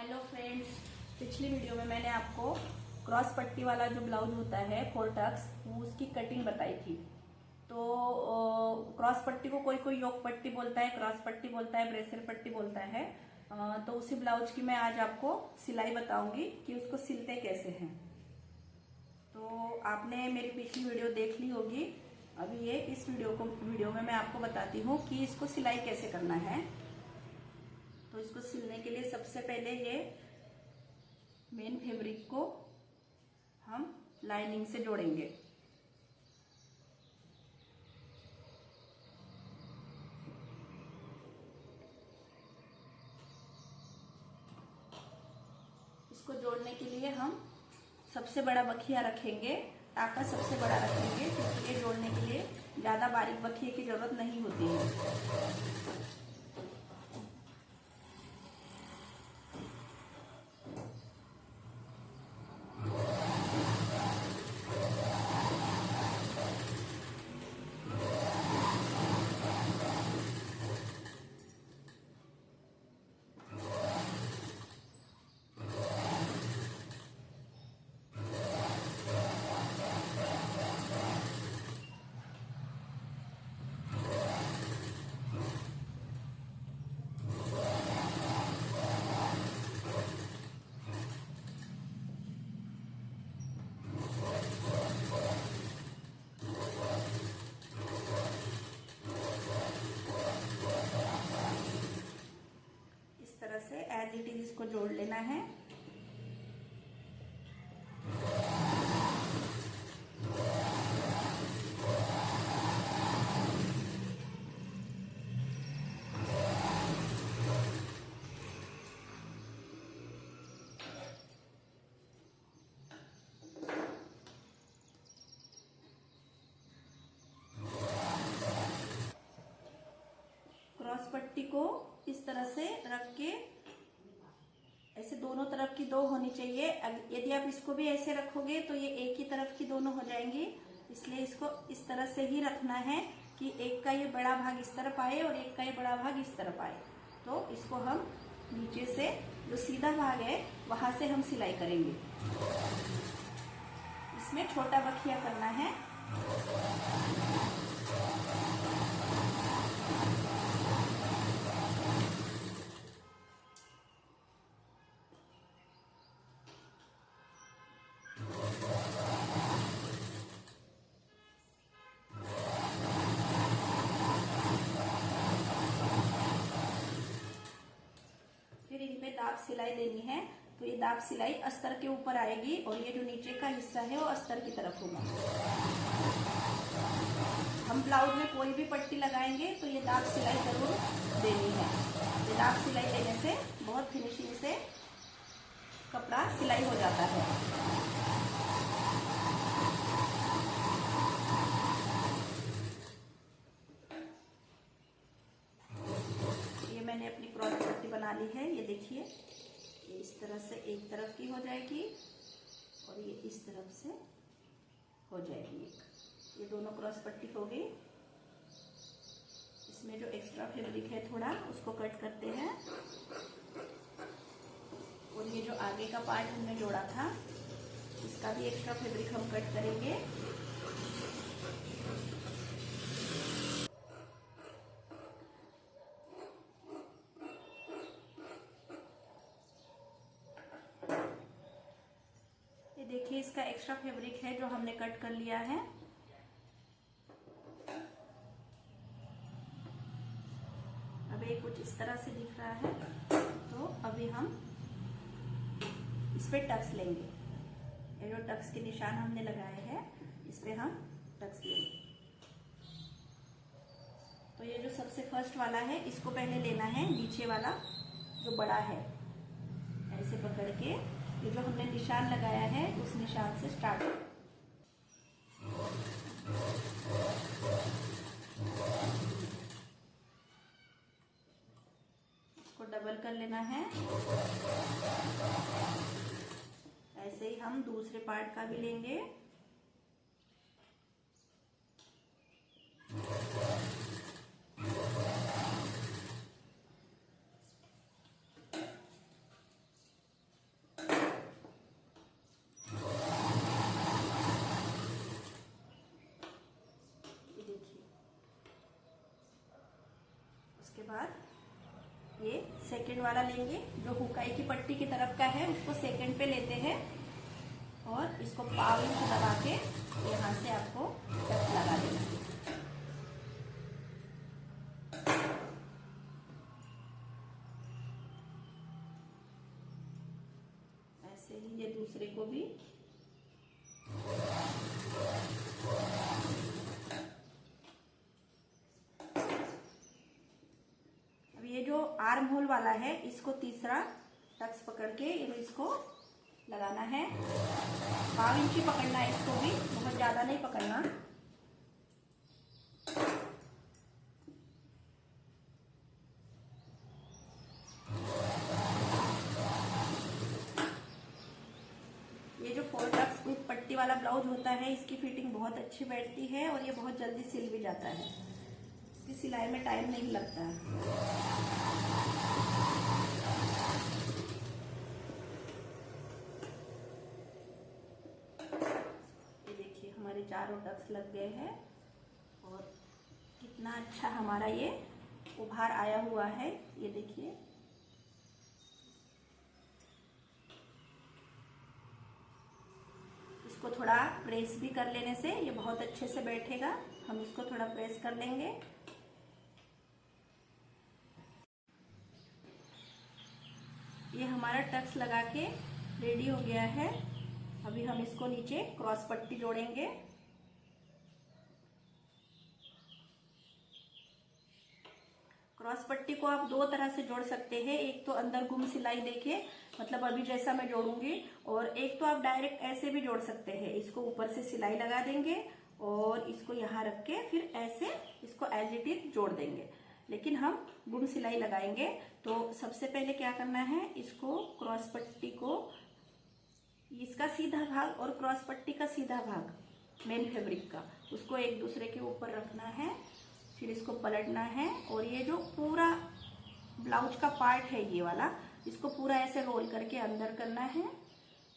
Hello friends, पिछली video में मैंने आपको क्रॉस पट्टी वाला जो ब्लाउज होता है 4 टक्स वो उसकी कटिंग बताई थी। तो क्रॉस पट्टी को कोई कोई योक पट्टी बोलता है, क्रॉस पट्टी बोलता है, ब्रेसर पट्टी बोलता है। तो उसी ब्लाउज की मैं आज आपको सिलाई बताऊंगी कि उसको सिलते कैसे हैं। तो आपने मेरी पिछली वीडियो देख ली होगी। अभी ये इस वीडियो में मैं आपको बताती हूँ कि इसको सिलाई कैसे करना है। तो इसको सिलने के लिए सबसे पहले ये मेन फैब्रिक को हम लाइनिंग से जोड़ेंगे। इसको जोड़ने के लिए हम सबसे बड़ा बखिया रखेंगे, टाका सबसे बड़ा रखेंगे, क्योंकि ये जोड़ने के लिए ज्यादा बारीक बखिए की जरूरत नहीं होती है। इस तरह से एज इट इज इसको जोड़ लेना है। क्रॉस पट्टी को इस तरह से रख के ऐसे दोनों तरफ की दो होनी चाहिए। यदि आप इसको भी ऐसे रखोगे तो ये एक ही तरफ की दोनों हो जाएंगी, इसलिए इसको इस तरह से ही रखना है कि एक का ये बड़ा भाग इस तरफ आए और एक का ये बड़ा भाग इस तरफ आए। तो इसको हम नीचे से जो सीधा भाग है वहां से हम सिलाई करेंगे। इसमें छोटा बखिया करना है। फिर इन पे दाब सिलाई देनी है। तो ये दाब सिलाई अस्तर के ऊपर आएगी और ये जो नीचे का हिस्सा है वो अस्तर की तरफ होगा। हम ब्लाउज में कोई भी पट्टी लगाएंगे तो ये दाब सिलाई जरूर देनी है। ये दाब सिलाई देने से बहुत फिनिशिंग से कपड़ा सिलाई हो जाता है। मैंने अपनी क्रॉस पट्टी बना ली है। ये देखिए, ये इस तरह से एक तरफ की हो जाएगी और ये इस तरफ से हो जाएगी एक। ये दोनों क्रॉस पट्टी हो गई। इसमें जो एक्स्ट्रा फैब्रिक है थोड़ा उसको कट करते हैं और ये जो आगे का पार्ट हमने जोड़ा था इसका भी एक्स्ट्रा फैब्रिक हम कट करेंगे। देखिए, इसका एक्स्ट्रा फैब्रिक है जो हमने कट कर लिया है। अब ये कुछ इस तरह से दिख रहा है। तो अभी हम इस पे टक्स लेंगे। ये जो टक्स के निशान हमने लगाए हैं इस पे हम टक्स लेंगे। तो ये जो सबसे फर्स्ट वाला है इसको पहले लेना है, नीचे वाला जो बड़ा है ऐसे पकड़ के ये जो हमने निशान लगाया है उस निशान से स्टार्ट। इसको डबल कर लेना है। ऐसे ही हम दूसरे पार्ट का भी लेंगे। उसके बाद ये सेकंड वाला लेंगे, जो हुकाई की पट्टी की तरफ का है उसको सेकंड पे लेते हैं और इसको पाव इंच दबा के यहाँ से आपको टक्स लगा देना है। ऐसे ही ये दूसरे को भी। अब ये जो आर्म होल वाला है इसको तीसरा टक्स पकड़ के इसको लगाना है। पाव इंच ही पकड़ना है इसको भी, बहुत ज्यादा नहीं पकड़ना। ये जो 4 टक्स विद पट्टी वाला ब्लाउज होता है इसकी फिटिंग बहुत अच्छी बैठती है और ये बहुत जल्दी सिल भी जाता है, इसकी सिलाई में टाइम नहीं लगता है। हमारे चारों टक्स लग गए हैं और कितना अच्छा हमारा ये उभार आया हुआ है, ये देखिए। इसको थोड़ा प्रेस भी कर लेने से ये बहुत अच्छे से बैठेगा। हम इसको थोड़ा प्रेस कर लेंगे। ये हमारा टक्स लगा के रेडी हो गया है। अभी हम इसको नीचे क्रॉस पट्टी जोड़ेंगे। क्रॉस पट्टी को आप दो तरह से जोड़ सकते हैं, एक तो अंदर गुम सिलाई देके, मतलब अभी जैसा मैं जोड़ूंगी, और एक तो आप डायरेक्ट ऐसे भी जोड़ सकते हैं। इसको ऊपर से सिलाई लगा देंगे और इसको यहाँ रख के फिर ऐसे इसको एज इट इज जोड़ देंगे। लेकिन हम गुम सिलाई लगाएंगे तो सबसे पहले क्या करना है, इसको क्रॉस पट्टी को, इसका सीधा भाग और क्रॉस पट्टी का सीधा भाग मेन फैब्रिक का, उसको एक दूसरे के ऊपर रखना है। फिर इसको पलटना है और ये जो पूरा ब्लाउज का पार्ट है ये वाला, इसको पूरा ऐसे रोल करके अंदर करना है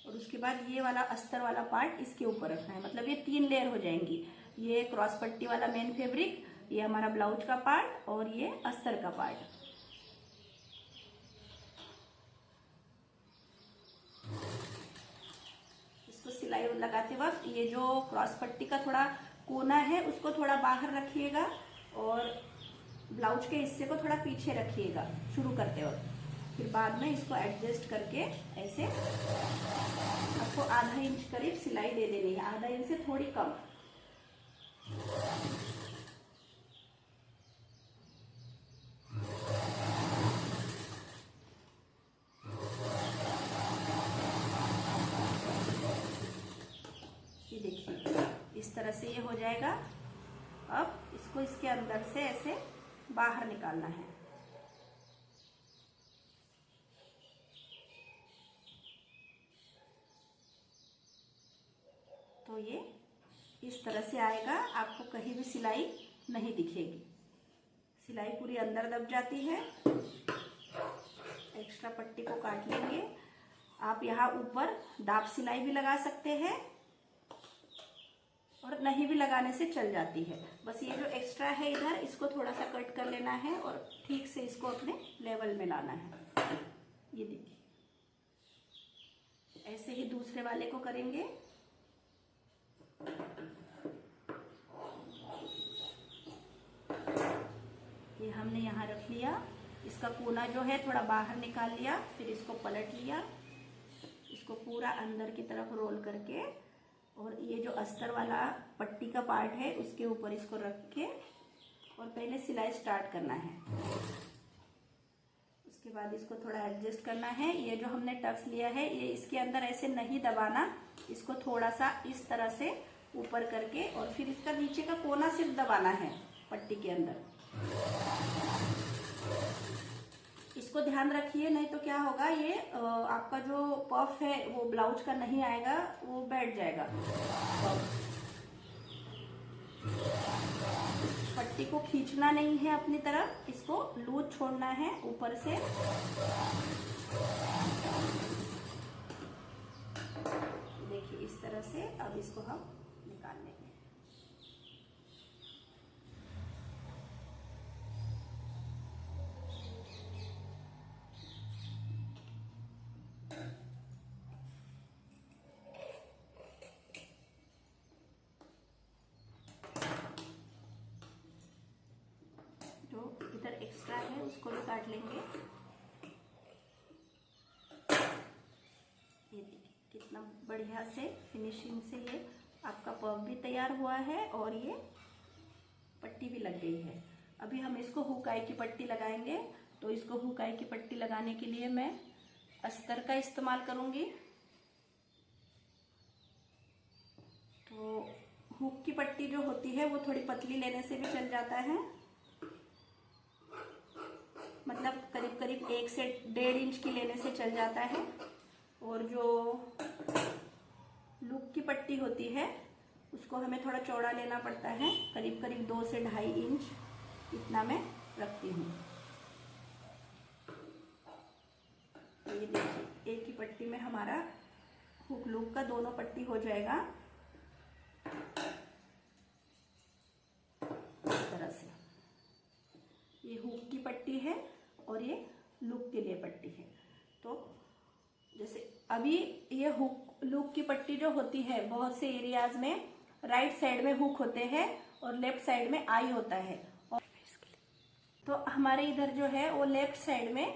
और उसके बाद ये वाला अस्तर वाला पार्ट इसके ऊपर रखना है। मतलब ये 3 लेयर हो जाएंगी। ये क्रॉस पट्टी वाला मेन फैब्रिक, ये हमारा ब्लाउज का पार्ट और ये अस्तर का पार्ट। इसको सिलाई लगाते वक्त ये जो क्रॉस पट्टी का थोड़ा कोना है उसको थोड़ा बाहर रखिएगा और ब्लाउज के हिस्से को थोड़ा पीछे रखिएगा शुरू करते वक्त। फिर बाद में इसको एडजस्ट करके ऐसे आपको आधा इंच करीब सिलाई दे देनी है, आधा इंच से थोड़ी कम। ये देखिए इस तरह से ये हो जाएगा। अब इसको इसके अंदर से ऐसे बाहर निकालना है। तो ये इस तरह से आएगा, आपको कहीं भी सिलाई नहीं दिखेगी। सिलाई पूरी अंदर दब जाती है। एक्स्ट्रा पट्टी को काट लेंगे। आप यहाँ ऊपर दाब सिलाई भी लगा सकते हैं और नहीं भी लगाने से चल जाती है। बस ये जो एक्स्ट्रा है इधर, इसको थोड़ा सा कट कर लेना है और ठीक से इसको अपने लेवल में लाना है। ये देखिए ऐसे ही दूसरे वाले को करेंगे। ये हमने यहाँ रख लिया, इसका कोना जो है थोड़ा बाहर निकाल लिया, फिर इसको पलट लिया, इसको पूरा अंदर की तरफ रोल करके और ये जो अस्तर वाला पट्टी का पार्ट है उसके ऊपर इसको रख के और पहले सिलाई स्टार्ट करना है। उसके बाद इसको थोड़ा एडजस्ट करना है। ये जो हमने टक्स लिया है ये इसके अंदर ऐसे नहीं दबाना, इसको थोड़ा सा इस तरह से ऊपर करके और फिर इसका नीचे का कोना सिर्फ दबाना है पट्टी के अंदर। इसको ध्यान रखिए, नहीं तो क्या होगा, ये आपका जो पफ है वो ब्लाउज का नहीं आएगा, वो बैठ जाएगा। पट्टी को खींचना नहीं है अपनी तरफ, इसको लूज छोड़ना है ऊपर से। देखिए इस तरह से। अब इसको हम निकाल लेंगे। इसको भी काट लेंगे। ये देखिए कितना बढ़िया से फिनिशिंग से ये आपका पफ भी तैयार हुआ है और ये पट्टी भी लग गई है। अभी हम इसको हुक आई की पट्टी लगाएंगे। तो इसको हुक आई की पट्टी लगाने के लिए मैं अस्तर का इस्तेमाल करूंगी। तो हुक की पट्टी जो होती है वो थोड़ी पतली लेने से भी चल जाता है, मतलब करीब करीब 1 से 1.5 इंच की लेने से चल जाता है। और जो लूप की पट्टी होती है उसको हमें थोड़ा चौड़ा लेना पड़ता है, करीब करीब 2 से 2.5 इंच इतना मैं रखती हूँ। तो ये देखिए एक ही पट्टी में हमारा हुक लूप का दोनों पट्टी हो जाएगा इस तरह से। ये हुक की पट्टी है और ये लूप के लिए पट्टी है। तो जैसे अभी ये हुक लूप की पट्टी जो होती है, बहुत से एरियाज में राइट साइड में हुक होते हैं और लेफ्ट साइड में आई होता है। और तो हमारे इधर जो है वो लेफ्ट साइड में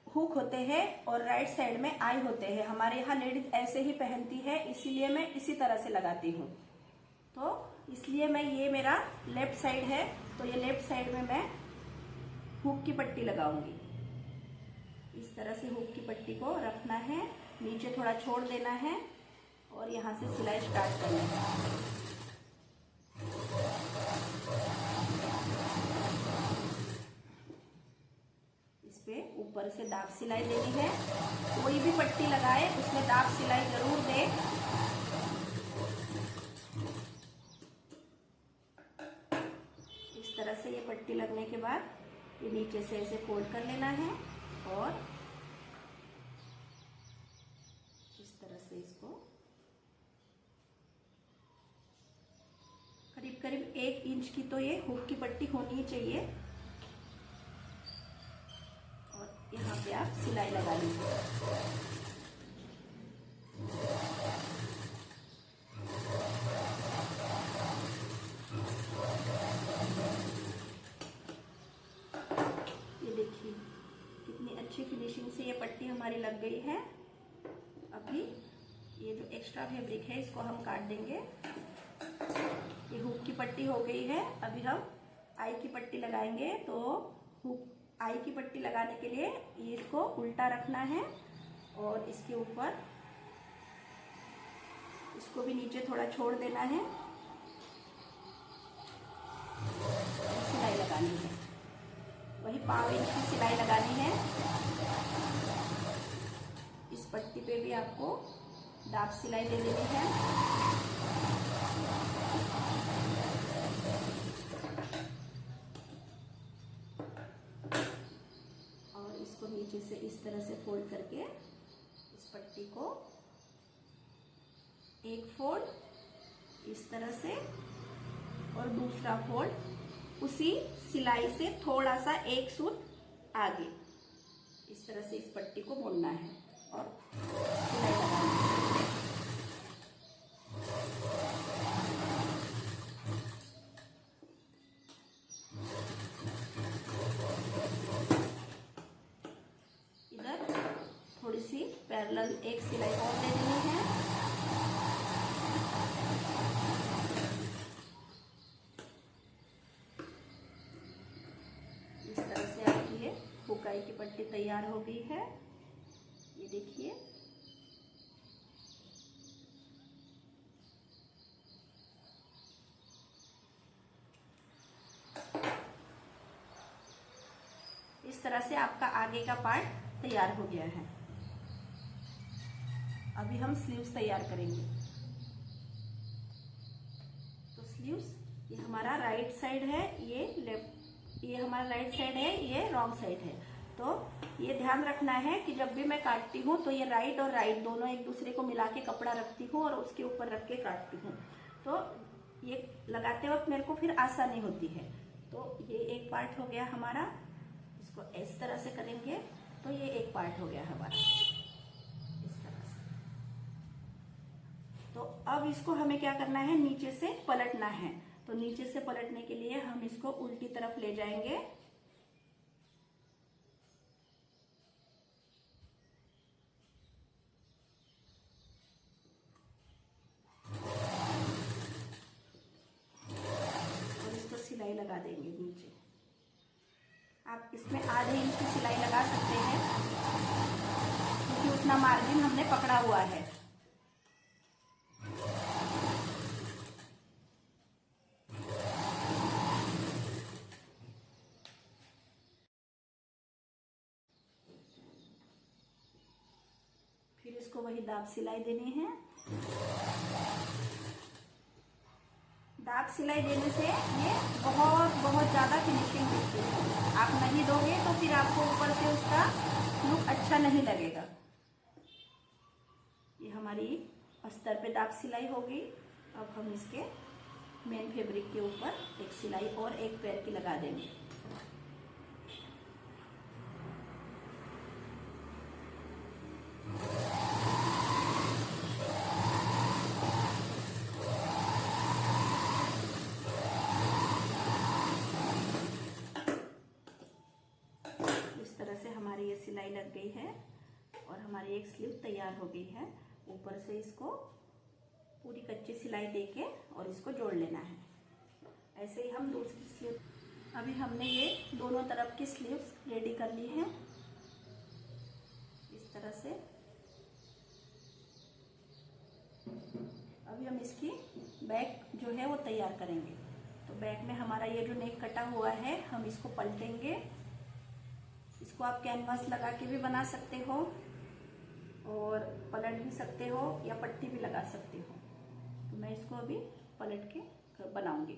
हुक होते हैं और राइट साइड में आई होते हैं। हमारे यहाँ लेडीज ऐसे ही पहनती है, इसीलिए मैं इसी तरह से लगाती हूँ। तो इसलिए मैं ये मेरा लेफ्ट साइड है, तो ये लेफ्ट साइड में मैं हुक की पट्टी लगाऊंगी। इस तरह से हुक की पट्टी को रखना है, नीचे थोड़ा छोड़ देना है और यहाँ से सिलाई स्टार्ट करना है। इस पे ऊपर से दाब सिलाई देनी है। कोई भी पट्टी लगाए उसमें दाब सिलाई जरूर दे। इस तरह से ये पट्टी लगने के बाद ये नीचे से ऐसे फोल्ड कर लेना है और इस तरह से इसको करीब करीब 1 इंच की तो ये हुक की पट्टी होनी ही चाहिए। और यहाँ पे आप सिलाई लगा लीजिए। फिनिशिंग से ये पट्टी हमारी लग गई है। अभी ये जो एक्स्ट्रा फैब्रिक है इसको हम काट देंगे। ये हुक की पट्टी हो गई है। अभी हम आई की पट्टी लगाएंगे। तो हुक आई की पट्टी लगाने के लिए ये इसको उल्टा रखना है और इसके ऊपर इसको भी नीचे थोड़ा छोड़ देना है, सिलाई लगानी है। वही 1.5 इंच की सिलाई लगानी है। इस पट्टी पे भी आपको दाब सिलाई दे देनी है। और इसको नीचे से इस तरह से फोल्ड करके इस पट्टी को एक फोल्ड इस तरह से और दूसरा फोल्ड उसी सिलाई से थोड़ा सा एक सूत आगे इस तरह से इस पट्टी को मोड़ना है और सिलाई लगानी है। इधर थोड़ी सी पैरेलल एक सिलाई और दे देनी है। इस तरह से आपकी ये हुकाई की पट्टी तैयार हो गई है। ये देखिए इस तरह से आपका आगे का पार्ट तैयार हो गया है। अभी हम स्लीव्स तैयार करेंगे। तो स्लीव्स ये हमारा राइट साइड है, ये लेफ्ट, ये हमारा राइट साइड है, ये रॉन्ग साइड है। तो ये ध्यान रखना है कि जब भी मैं काटती हूँ तो ये राइट और राइट दोनों एक दूसरे को मिला के कपड़ा रखती हूँ और उसके ऊपर रख के काटती हूँ। तो ये लगाते वक्त मेरे को फिर आसानी होती है। तो ये एक पार्ट हो गया हमारा, इसको इस तरह से करेंगे तो ये एक पार्ट हो गया हमारा इस तरह से। तो अब इसको हमें क्या करना है, नीचे से पलटना है। तो नीचे से पलटने के लिए हम इसको उल्टी तरफ ले जाएंगे सिलाई लगा देंगे नीचे। आप इसमें आधे इंच की सिलाई लगा सकते हैं क्योंकि उतना मार्जिन हमने पकड़ा हुआ है। फिर इसको वही दाब सिलाई देनी है। दाब सिलाई देने से ये बहुत बहुत ज़्यादा फिनिशिंग दिखती है। आप नहीं दोगे तो फिर आपको ऊपर से उसका लुक अच्छा नहीं लगेगा। ये हमारी अस्तर पे दाब सिलाई होगी। अब हम इसके मेन फैब्रिक के ऊपर एक सिलाई और एक पैर की लगा देंगे। ये सिलाई लग गई है और हमारी एक स्लीव तैयार हो गई है। ऊपर से इसको पूरी कच्ची सिलाई देके और इसको जोड़ लेना है। ऐसे ही हम दूसरी स्लीव, अभी हमने ये दोनों तरफ की स्लीव्स रेडी कर ली है इस तरह से। अभी हम इसकी बैक जो है वो तैयार करेंगे। तो बैक में हमारा ये जो नेक कटा हुआ है हम इसको पलटेंगे। इसको आप कैनवास लगा के भी बना सकते हो और पलट भी सकते हो या पट्टी भी लगा सकते हो। तो मैं इसको अभी पलट के बनाऊंगी।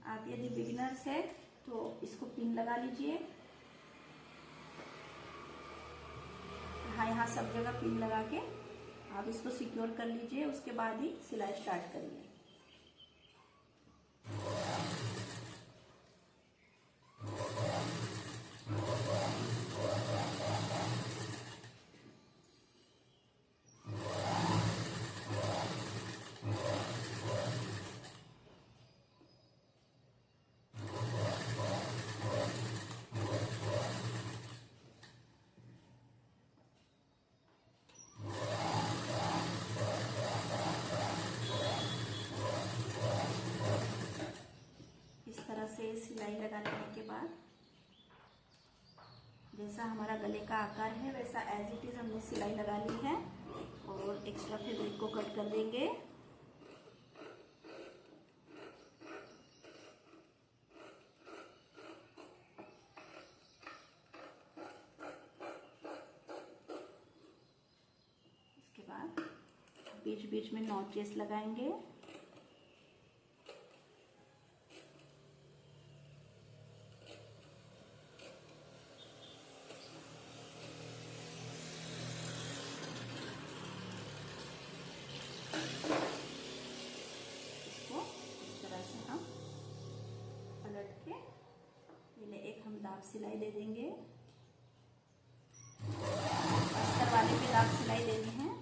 आप यदि बिगिनर्स है तो इसको पिन लगा लीजिए। यहाँ सब जगह पिन लगा के आप इसको सिक्योर कर लीजिए। उसके बाद ही सिलाई स्टार्ट करिए। से सिलाई लगा लेने के बाद जैसा हमारा गले का आकार है वैसा एज इट इज हमने सिलाई लगा ली है और एक्स्ट्रा फैब्रिक को कट कर देंगे। इसके बाद बीच बीच में नॉचेस लगाएंगे। एक हम दाब सिलाई दे देंगे। अस्तर वाले पे दाब सिलाई देनी है।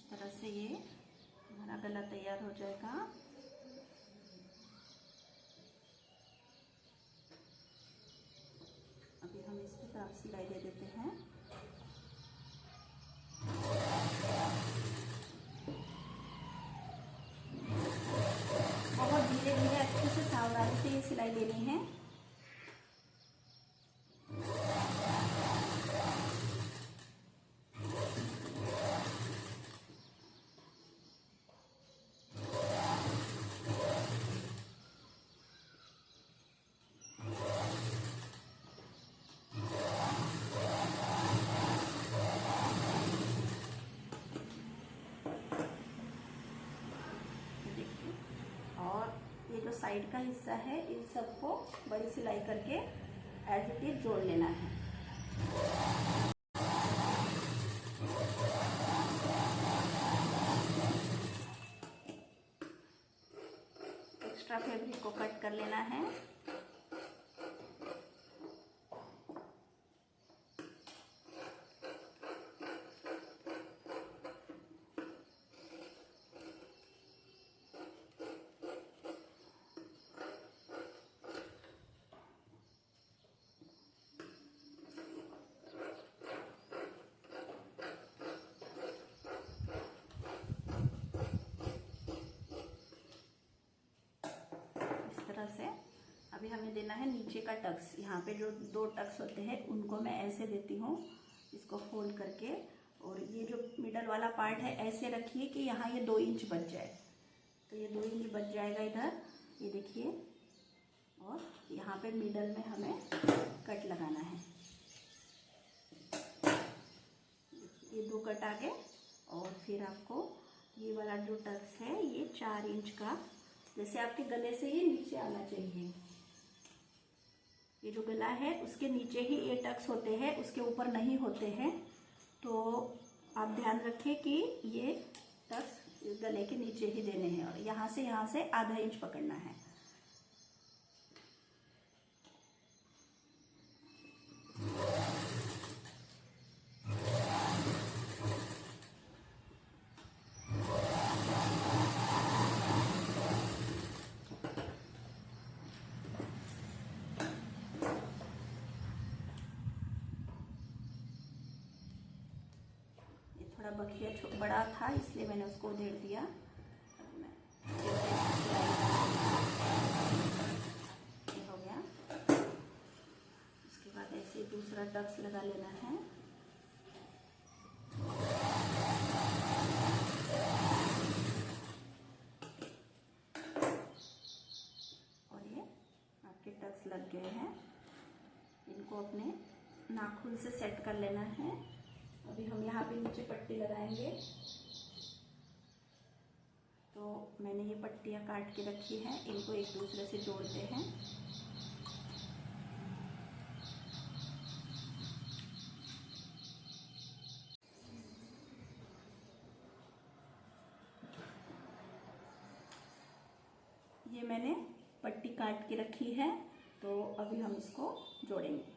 तरह से ये हमारा गला तैयार हो जाएगा। अभी हम इस पे दाब सिलाई दे देते हैं। बहुत धीरे धीरे अच्छे से सावधानी से ये सिलाई देनी है। जो साइड का हिस्सा है इन सबको बड़ी सिलाई करके एज इट इज जोड़ लेना है। एक्स्ट्रा फैब्रिक को कट कर लेना है। अभी हमें देना है नीचे का टक्स। यहाँ पे जो 2 टक्स होते हैं उनको मैं ऐसे देती हूँ, इसको फोल्ड करके, और ये जो मिडल वाला पार्ट है ऐसे रखिए कि यहाँ ये 2 इंच बच जाए। तो ये 2 इंच बच जाएगा इधर, ये देखिए। और यहाँ पे मिडल में हमें कट लगाना है। ये 2 कट आगे, और फिर आपको ये वाला जो टक्स है ये 4 इंच का, जैसे आपके गले से ये नीचे आना चाहिए। ये जो गला है उसके नीचे ही ये टक्स होते हैं, उसके ऊपर नहीं होते हैं। तो आप ध्यान रखें कि ये टक्स गले के नीचे ही देने हैं, और यहाँ से आधा इंच पकड़ना है। बखिया बड़ा था इसलिए मैंने उसको उधेड़ दिया। ये हो गया। उसके बाद ऐसे दूसरा टक्स लगा लेना है। और ये आपके टक्स लग गए हैं, इनको अपने नाखून से सेट कर लेना है। अभी हम यहाँ पे नीचे पट्टी लगाएंगे। तो मैंने ये पट्टियाँ काट के रखी हैं, इनको एक दूसरे से जोड़ते हैं। ये मैंने पट्टी काट के रखी है, तो अभी हम इसको जोड़ेंगे।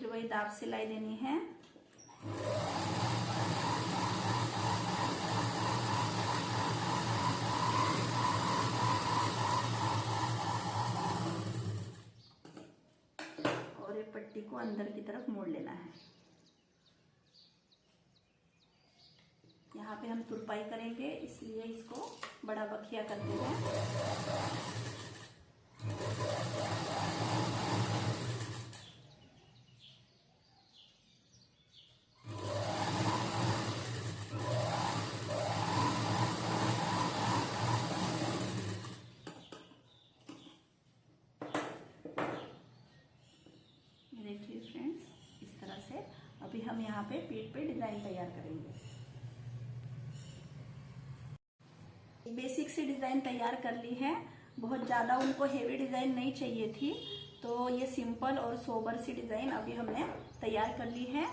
वही दाब सिलाई देनी है। और ये पट्टी को अंदर की तरफ मोड़ लेना है। यहाँ पे हम तुरपाई करेंगे, इसलिए इसको बड़ा बखिया करते हैं। देखिए फ्रेंड्स, इस तरह से अभी हम यहाँ पे पीठ पे डिजाइन तैयार करेंगे। बेसिक सी डिजाइन तैयार कर ली है, बहुत ज्यादा उनको हेवी डिजाइन नहीं चाहिए थी, तो ये सिंपल और सोबर सी डिजाइन अभी हमने तैयार कर ली है।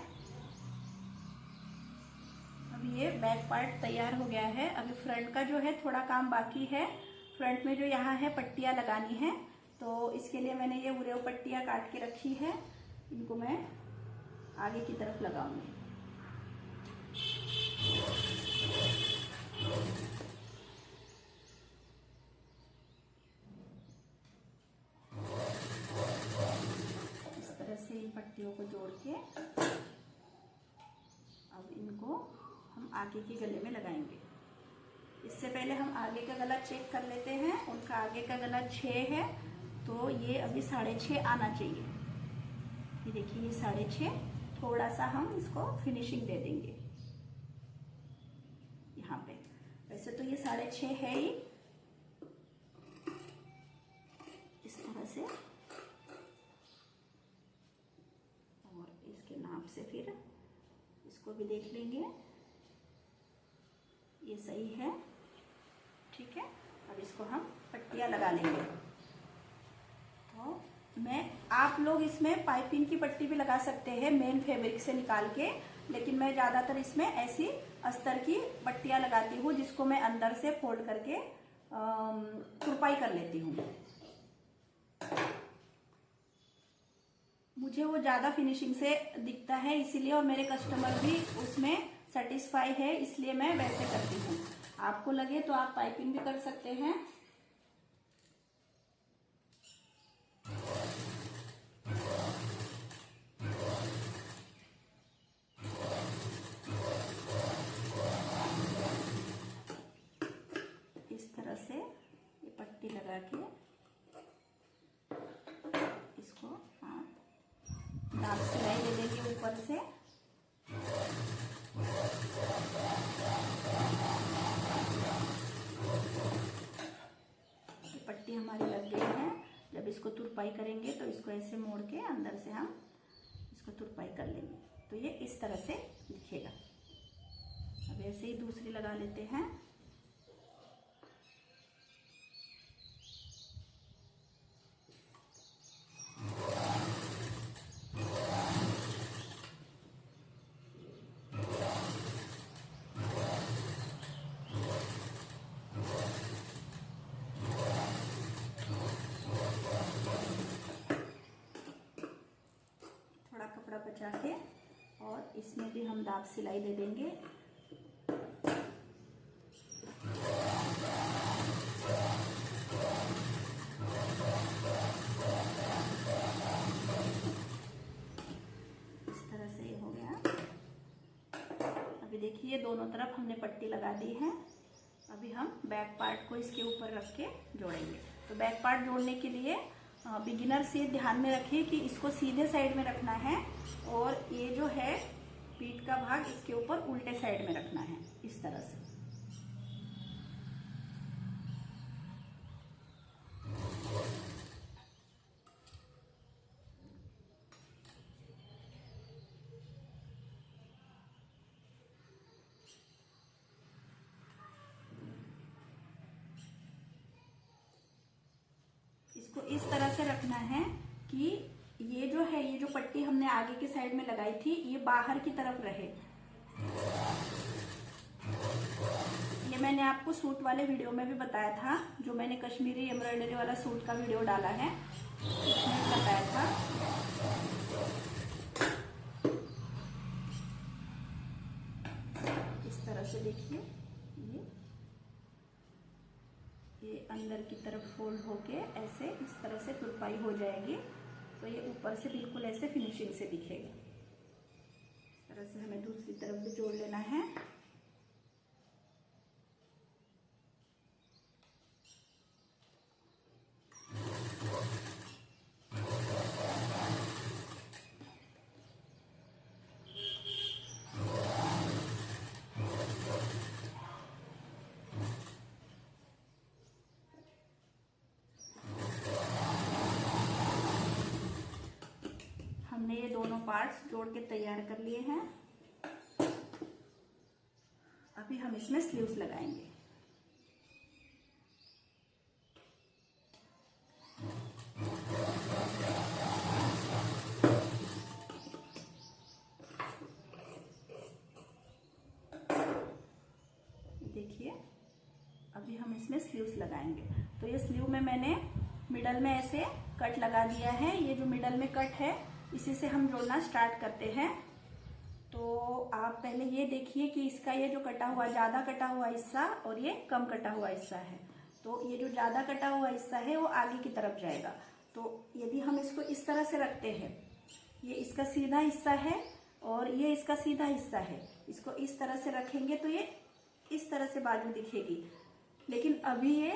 अभी ये बैक पार्ट तैयार हो गया है। अभी फ्रंट का जो है थोड़ा काम बाकी है। फ्रंट में जो यहाँ है पट्टियाँ लगानी है, तो इसके लिए मैंने ये उरेव पट्टियाँ काट के रखी है। इनको मैं आगे की तरफ लगाऊंगी। इस तरह से इन पट्टियों को जोड़ के अब इनको हम आगे के गले में लगाएंगे। इससे पहले हम आगे का गला चेक कर लेते हैं। उनका आगे का गला 6 है, तो ये अभी 6.5 आना चाहिए। ये देखिए, ये 6.5। थोड़ा सा हम इसको फिनिशिंग दे देंगे यहाँ पे। वैसे तो ये 6.5 है ही। इस तरह से, और इसके नाप से फिर इसको भी देख लेंगे, ये सही है। ठीक है, अब इसको हम पट्टियाँ लगा लेंगे। तो आप लोग इसमें पाइपिंग की पट्टी भी लगा सकते हैं मेन फैब्रिक से निकाल के, लेकिन मैं ज़्यादातर इसमें ऐसी अस्तर की पट्टियाँ लगाती हूँ, जिसको मैं अंदर से फोल्ड करके तुरपाई कर लेती हूँ। मुझे वो ज़्यादा फिनिशिंग से दिखता है इसीलिए, और मेरे कस्टमर भी उसमें सेटिस्फाई है, इसलिए मैं वैसे करती हूँ। आपको लगे तो आप पाइपिंग भी कर सकते हैं। इस तरह से ये पट्टी लगा के इसको आप दाब सिलाई दे देंगे ऊपर से। पट्टी हमारी लग गई है। जब इसको तुरपाई करेंगे तो इसको ऐसे मोड़ के अंदर से हम इसको तुरपाई कर लेंगे, तो ये इस तरह से दिखेगा। अब ऐसे ही दूसरी लगा लेते हैं। कपड़ा बचा के, और इसमें भी हम दाब सिलाई दे देंगे। इस तरह से ये हो गया। अभी देखिए, दोनों तरफ हमने पट्टी लगा दी है। अभी हम बैक पार्ट को इसके ऊपर रख के जोड़ेंगे। तो बैक पार्ट जोड़ने के लिए बिगिनर्स ये ध्यान में रखिए कि इसको सीधे साइड में रखना है, और ये जो है पीठ का भाग इसके ऊपर उल्टे साइड में रखना है, इस तरह से। इसको इस तरह से रखना है कि ये जो है, ये जो पट्टी हमने आगे की साइड में लगाई थी, ये बाहर की तरफ रहे। ये मैंने आपको सूट वाले वीडियो में भी बताया था, जो मैंने कश्मीरी एम्ब्रॉयडरी वाला सूट का वीडियो डाला है, उसमें बताया था। इस तरह से देखिए, ये अंदर की तरफ फोल्ड होके ऐसे इस तरह से तुरपाई हो जाएगी, तो ये ऊपर से बिल्कुल ऐसे फिनिशिंग से दिखेगा। इस तरह से हमें दूसरी तरफ भी जोड़ लेना है। हमने ये दोनों पार्ट्स जोड़ के तैयार कर लिए हैं। अभी हम इसमें स्लीव्स लगाएंगे। देखिए, अभी हम इसमें स्लीव्स लगाएंगे। तो ये स्लीव में मैंने मिडल में ऐसे कट लगा दिया है। ये जो मिडल में कट है, इसी से हम जोड़ना स्टार्ट करते हैं। तो आप पहले ये देखिए कि इसका ये जो कटा हुआ, ज़्यादा कटा हुआ हिस्सा और ये कम कटा हुआ हिस्सा है, तो ये जो ज़्यादा कटा हुआ हिस्सा है वो आगे की तरफ जाएगा। तो यदि हम इसको इस तरह से रखते हैं, ये इसका सीधा हिस्सा है और ये इसका सीधा हिस्सा है, इसको इस तरह से रखेंगे तो ये इस तरह से बाजू दिखेगी। लेकिन अभी ये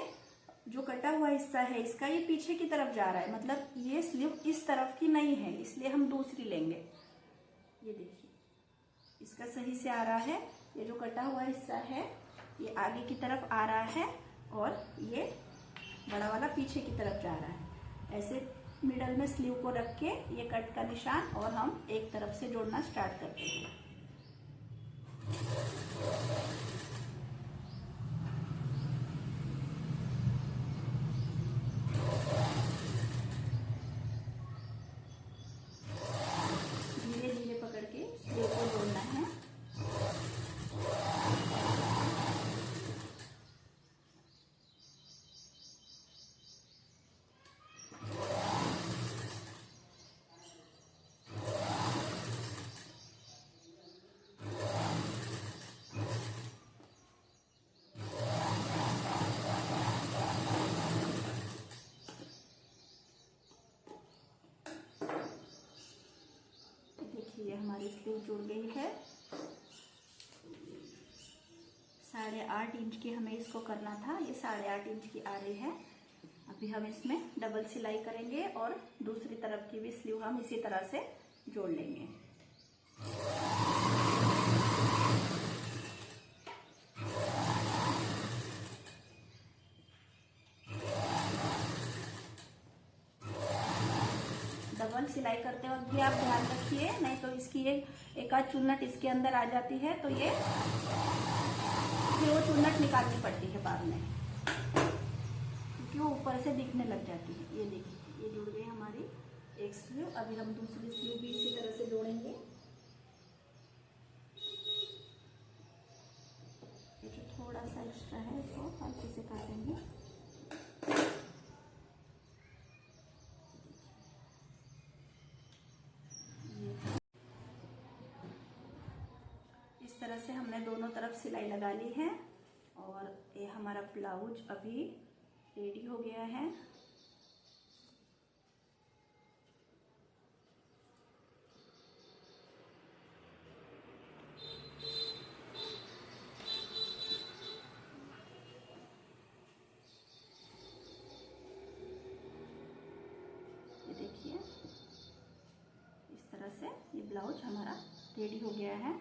जो कटा हुआ हिस्सा है इसका ये पीछे की तरफ जा रहा है, मतलब ये स्लीव इस तरफ की नहीं है, इसलिए हम दूसरी लेंगे। ये देखिए इसका सही से आ रहा है, ये जो कटा हुआ हिस्सा है ये आगे की तरफ आ रहा है और ये बड़ा वाला पीछे की तरफ जा रहा है। ऐसे मिडल में स्लीव को रख के ये कट का निशान और हम एक तरफ से जोड़ना स्टार्ट करते हैं। धीरे धीरे पकड़ के स्लीव को जोड़ना है। ये हमारी स्लीव जुड़ गई है। 8.5 इंच की हमें इसको करना था, ये 8.5 इंच की आ रही है। अभी हम इसमें डबल सिलाई करेंगे और दूसरी तरफ की भी स्लीव हम इसी तरह से जोड़ लेंगे। डबल सिलाई करते वक्त भी आप ध्यान रखिए, नहीं तो इसकी एक आध चुन्नट इसके अंदर आ जाती है, तो ये फिर वो चुन्नट निकालनी पड़ती है बाद में, क्योंकि वो ऊपर से दिखने लग जाती है। ये देखिए ये जुड़ गई हमारी एक स्लीव। अभी हम दूसरी स्लीव भी इसी तरह से जोड़ेंगे। ये जो थोड़ा सा एक्स्ट्रा है इसको हल्के से काटेंगे। इस तरह से हमने दोनों तरफ सिलाई लगा ली है और ये हमारा ब्लाउज अभी रेडी हो गया है। ये देखिए इस तरह से ये ब्लाउज हमारा रेडी हो गया है।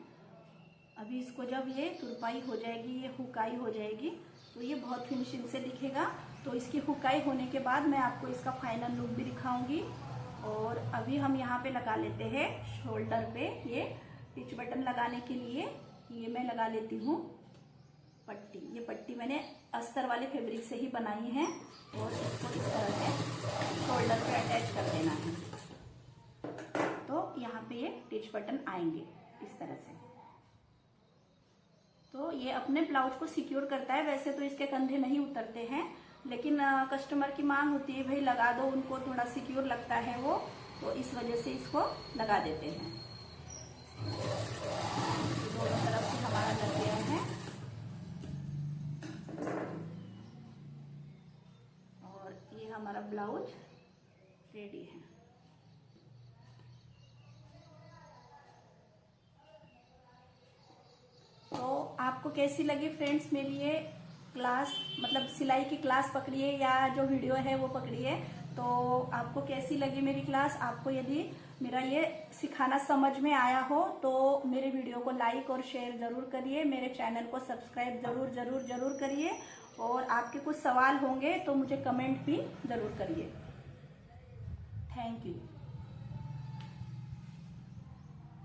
अभी इसको जब ये तुरपाई हो जाएगी, ये हुकाई हो जाएगी, तो ये बहुत फिनिशिंग से दिखेगा। तो इसकी हुकाई होने के बाद मैं आपको इसका फाइनल लुक भी दिखाऊंगी। और अभी हम यहाँ पे लगा लेते हैं शोल्डर पे ये टिच बटन लगाने के लिए ये मैं लगा लेती हूँ पट्टी। ये पट्टी मैंने अस्तर वाले फैब्रिक से ही बनाई है और इसको इस तरह से शोल्डर पे अटैच कर देना है। तो यहाँ पे ये टिच बटन आएंगे इस तरह से। तो ये अपने ब्लाउज को सिक्योर करता है। वैसे तो इसके कंधे नहीं उतरते हैं, लेकिन कस्टमर की मांग होती है भाई लगा दो, उनको थोड़ा सिक्योर लगता है वो, तो इस वजह से इसको लगा देते हैं। दोनों तरफ से हमारा लग गया है और ये हमारा ब्लाउज रेडी है। तो आपको कैसी लगी फ्रेंड्स मेरी ये क्लास, मतलब सिलाई की क्लास पकड़िए या जो वीडियो है वो पकड़िए। तो आपको कैसी लगी मेरी क्लास? आपको यदि मेरा ये सिखाना समझ में आया हो तो मेरे वीडियो को लाइक और शेयर जरूर करिए, मेरे चैनल को सब्सक्राइब जरूर जरूर जरूर करिए। और आपके कुछ सवाल होंगे तो मुझे कमेंट भी जरूर करिए। Thank you.